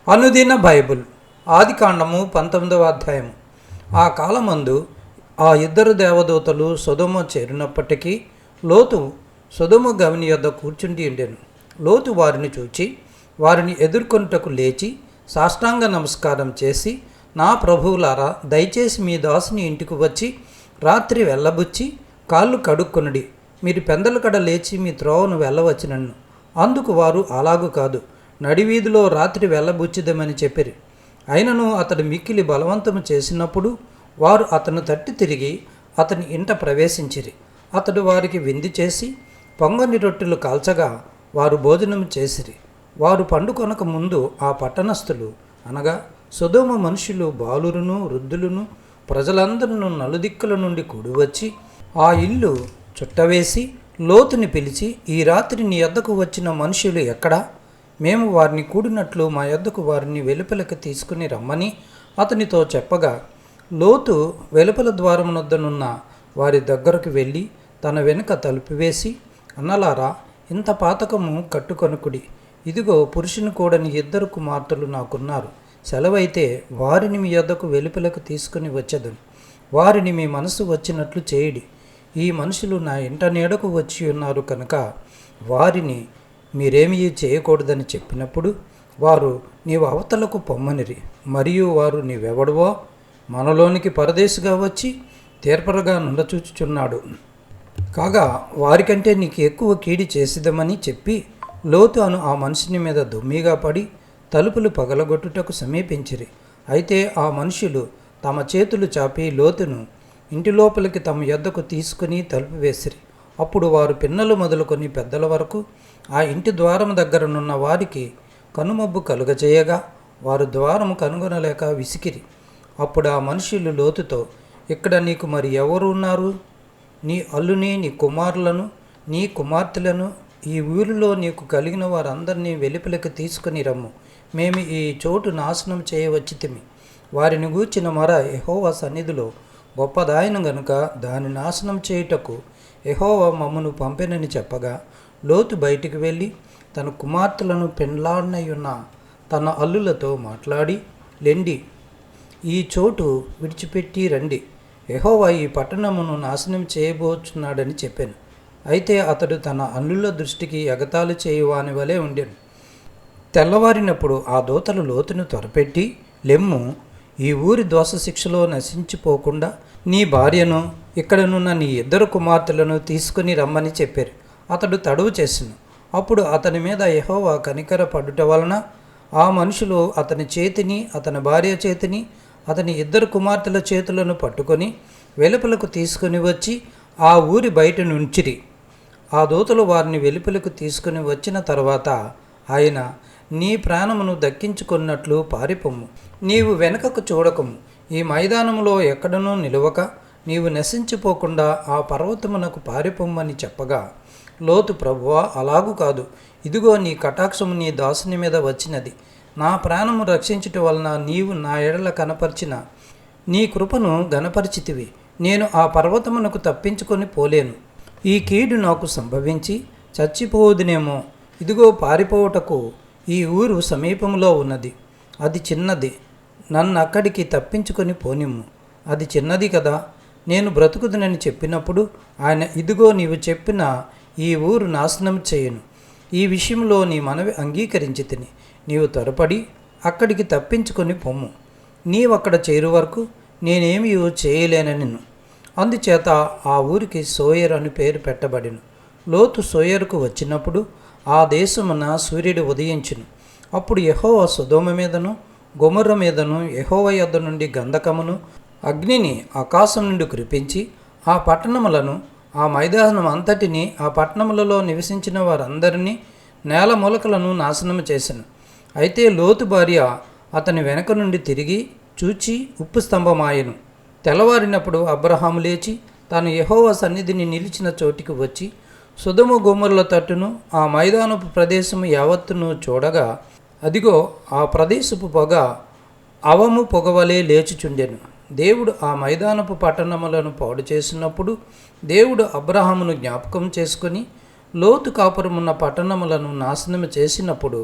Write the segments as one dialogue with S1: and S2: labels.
S1: అనుదిన బైబుల్ ఆదికాండము 19వ అధ్యాయము. ఆ కాలమందు ఆ ఇద్దరు దేవదూతలు సొదొమ చేరినప్పటికీ లోతు సొదొమ గవిని యొద్ద కూర్చుండి ఉండెను. లోతు వారిని చూచి వారిని ఎదుర్కొనుటకు లేచి సాష్టాంగ నమస్కారం చేసి, నా ప్రభువులారా, దయచేసి మీ దాసుని ఇంటికి వచ్చి రాత్రి వెళ్ళబుచ్చి కాళ్ళు కడుక్కొనుడి. మీరు పెందల కడ లేచి మీ త్రోవను వెళ్ళవచ్చునన్ను. అందుకు వారు, అలాగు కాదు, నడివీధిలో రాత్రి వెళ్ళబుచ్చిదమని చెప్పిరి. అయినను అతడు మిక్కిలి బలవంతము చేసినప్పుడు వారు అతను తట్టి తిరిగి అతని ఇంట ప్రవేశించిరి. అతడు వారికి విందు చేసి పొంగని రొట్టెలు కాల్చగా వారు భోజనం చేసిరి. వారు పండుకొనక ముందు ఆ పట్టణస్థులు, అనగా సొదొమ మనుషులు, బాలురును వృద్ధులను ప్రజలందరూ నలుదిక్కుల నుండి కూడివచ్చి ఆ ఇల్లు చుట్టవేసి లోతుని పిలిచి, ఈ రాత్రి నీ యొద్దకు వచ్చిన మనుషులు ఎక్కడా? మేము వారిని కూడినట్లు మా యొద్దకు వారిని వెలుపలకి తీసుకుని రమ్మని అతనితో చెప్పగా, లోతు వెలుపల ద్వారమునొద్దనున్న వారి దగ్గరకు వెళ్ళి తన వెనుక తలుపు వేసి, అన్నలారా, ఇంత పాతకము కట్టుకొనుకుడి. ఇదిగో, పురుషుని కూడని ఇద్దరు కుమార్తెలు నాకున్నారు. సెలవైతే వారిని మీ యొద్దకు వెలుపలకు తీసుకుని వచ్చేదను. వారిని మీ మనసు వచ్చినట్లు చేయుడి. ఈ మనుషులు నా ఇంట నీడకు వచ్చి ఉన్నారు కనుక వారిని మీరేమీ చేయకూడదని చెప్పినప్పుడు వారు, నీవు అవతలకు పొమ్మనిరి. మరియు వారు, నీవెవడవో, మనలోనికి పరదేశిగా వచ్చి తీర్పరగా నుండచూచుచున్నాడు కాగా వారికంటే నీకు ఎక్కువ కీడి చేసిదమని చెప్పి లోతు అను ఆ మనిషిని మీద దుమ్మిగా పడి తలుపులు పగలగొట్టుటకు సమీపించిరి. అయితే ఆ మనుషులు తమ చేతులు చాపి లోతును ఇంటి లోపలికి తమ యొద్దకు తీసుకుని తలుపు వేసిరి. అప్పుడు వారు పిన్నలు మొదలుకొని పెద్దల వరకు ఆ ఇంటి ద్వారము దగ్గరనున్న వారికి కనుమబ్బు కలుగజేయగా వారు ద్వారము కనుగొనలేక విసికిరి. అప్పుడు ఆ మనుషులు లోతుతో, ఇక్కడ నీకు మరి ఎవరు ఉన్నారు? నీ అల్లుని, నీ కుమారులను, నీ కుమార్తెలను, ఈ ఊరిలో నీకు కలిగిన వారందరినీ వెలుపలికి తీసుకుని రమ్ము. మేము ఈ చోటు నాశనం చేయవచ్చితిమి. వారిని గూర్చిన మొర యెహోవా సన్నిధిలో గొప్పదాయను గనుక దాని నాశనం చేయుటకు యెహోవా మమ్మను పంపెనని చెప్పగా, లోతు బయటికి వెళ్ళి తన కుమార్తెలను పెండ్లాడనయున్న తన అల్లులతో మాట్లాడి, లెండి, ఈ చోటు విడిచిపెట్టి రండి. యెహోవా ఈ పట్టణమును నాశనం చేయబోచున్నాడని చెప్పాను. అయితే అతడు తన అల్లుల దృష్టికి ఎగతాళి చేయువాని వలె ఉండెను. తెల్లవారినప్పుడు ఆ దూతలు లోతును త్వరపెట్టి, లెమ్ము, ఈ ఊరి దోష శిక్షలో నశించిపోకుండా నీ భార్యను, ఇక్కడనున్న నీ ఇద్దరు కుమార్తెలను తీసుకుని రమ్మని చెప్పారు. అతడు తడువు చేసెను. అప్పుడు అతని మీద యెహోవా కనికర పడుట వలన ఆ మనుషులు అతని చేతిని, అతని భార్య చేతిని, అతని ఇద్దరు కుమార్తెల చేతులను పట్టుకొని వెలుపలకు తీసుకుని వచ్చి ఆ ఊరి బయట నుంచిరి. ఆ దూతలు వారిని వెలుపలకు తీసుకుని వచ్చిన తర్వాత ఆయన, నీ ప్రాణమును దక్కించుకున్నట్లు పారిపొమ్ము. నీవు వెనుకకు చూడకము. ఈ మైదానములో ఎక్కడనూ నిలువక నీవు నశించిపోకుండా ఆ పర్వతమునకు పారిపొమ్మని చెప్పగా, లోతు, ప్రభువా, అలాగూ కాదు. ఇదిగో, నీ కటాక్షము నీ దాసుని మీద వచ్చినది. నా ప్రాణము రక్షించుట వలన నీవు నా ఎడల కనపరిచిన నీ కృపను గనపరిచితివి. నేను ఆ పర్వతమునకు తప్పించుకొని పోలేను. ఈ కీడు నాకు సంభవించి చచ్చిపోవుదునేమో. ఇదిగో, పారిపోవుటకు ఈ ఊరు సమీపంలో ఉన్నది. అది చిన్నది. నన్ను అక్కడికి తప్పించుకొని పోనిమ్ము. అది చిన్నది కదా. నేను బ్రతుకుదునని చెప్పినప్పుడు ఆయన, ఇదిగో, నీవు చెప్పిన ఈ ఊరు నాశనం చేయను. ఈ విషయంలో నీ మనవి అంగీకరించి తిని నీవు త్వరపడి అక్కడికి తప్పించుకొని పొమ్ము. నీవక్కడ చేరు వరకు నేనేమీ చేయలేనని. అందుచేత ఆ ఊరికి సోయర్ అని పేరు పెట్టబడిను. లోతు సోయరుకు వచ్చినప్పుడు ఆ దేశమున సూర్యుడు ఉదయించును. అప్పుడు యెహోవా సొదొమ మీదను గొమొర్రా మీదను యెహోవా యొద్ద నుండి గంధకమును అగ్నిని ఆకాశం నుండి కురిపించి ఆ పట్టణములను, ఆ మైదానం అంతటిని, ఆ పట్టణములలో నివసించిన వారందరినీ, నేల మూలకలను నాశనము చేసెను. అయితే లోతు భార్య అతని వెనక నుండి తిరిగి చూచి ఉప్పు స్తంభమాయెను. తెల్లవారినప్పుడు అబ్రహాము లేచి తాను యెహోవా సన్నిధిని నిలిచిన చోటికి వచ్చి సొదొమ గొమొర్రా తట్టును, ఆ మైదానపు ప్రదేశము యావత్తును చూడగా, అదిగో, ఆ ప్రదేశపు పొగ అవము పొగవలే లేచుచుండెను. దేవుడు ఆ మైదానపు పట్టణములను పాడు చేసినప్పుడు దేవుడు అబ్రహామును జ్ఞాపకం చేసుకొని లోతు కాపురమున్న పట్టణములను నాశనము చేసినప్పుడు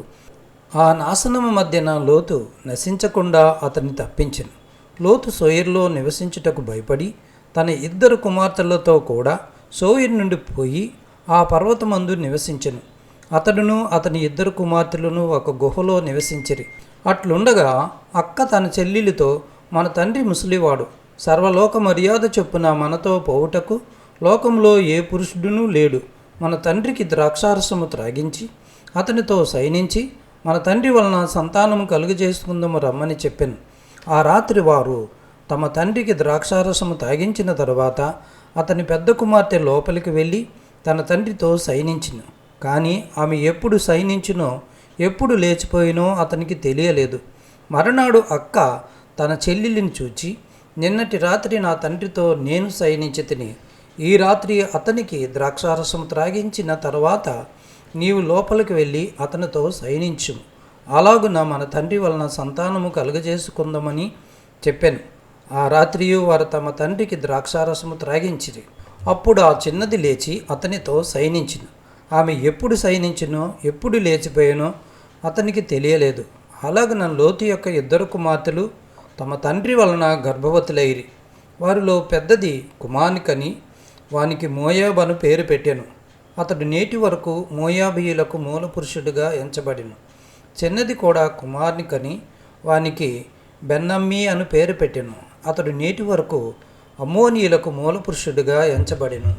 S1: ఆ నాశనము మధ్యన లోతు నశించకుండా అతన్ని తప్పించెను. లోతు సోయరులో నివసించుటకు భయపడి తన 2 కుమార్తెలతో కూడా సోయరు నుండి పోయి ఆ పర్వతమందు నివసించెను. అతడును అతని 2 కుమార్తెలను ఒక గుహలో నివసించిరి. అట్లుండగా అక్క తన చెల్లెలితో, మన తండ్రి ముసలివాడు, సర్వలోక మర్యాద చొప్పున మనతో పోవుటకు లోకంలో ఏ పురుషుడునూ లేడు. మన తండ్రికి ద్రాక్షారసము త్రాగించి అతనితో శయనించి మన తండ్రి వలన సంతానము కలుగజేసుకుందాము రమ్మని చెప్పాను. ఆ రాత్రి వారు తమ తండ్రికి ద్రాక్షారసము తాగించిన తరువాత అతని పెద్ద కుమార్తె లోపలికి వెళ్ళి తన తండ్రితో శయనించిను. కానీ ఆమె ఎప్పుడు శయనించినో ఎప్పుడు లేచిపోయినో అతనికి తెలియలేదు. మరునాడు అక్క తన చెల్లెలిని చూచి, నిన్నటి రాత్రి నా తండ్రితో నేను శయనించి తిని, ఈ రాత్రి అతనికి ద్రాక్షారసం త్రాగించిన తర్వాత నీవు లోపలికి వెళ్ళి అతనితో శయనించు. అలాగున మన తండ్రి వలన సంతానము కలుగజేసుకుందామని చెప్పాను. ఆ రాత్రియు వారు తమ తండ్రికి ద్రాక్షారసము త్రాగించిరి. అప్పుడు ఆ చిన్నది లేచి అతనితో శయనించిను. ఆమె ఎప్పుడు శయనించినో ఎప్పుడు లేచిపోయానో అతనికి తెలియలేదు. అలాగన లోతు యొక్క 2 కుమార్తెలు తమ తండ్రి వలన గర్భవతులైరి. వారిలో పెద్దది కుమార్నికని వానికి మోయాబు అను పేరు పెట్టెను. అతడు నేటి వరకు మోయాబీయులకు మూల పురుషుడిగా ఎంచబడిను. చిన్నది కూడా కుమార్నికని వానికి బెన్నమ్మీ అను పేరు పెట్టెను. అతడు నేటి వరకు అమ్మోనీయులకు మూల పురుషుడిగా ఎంచబడెను.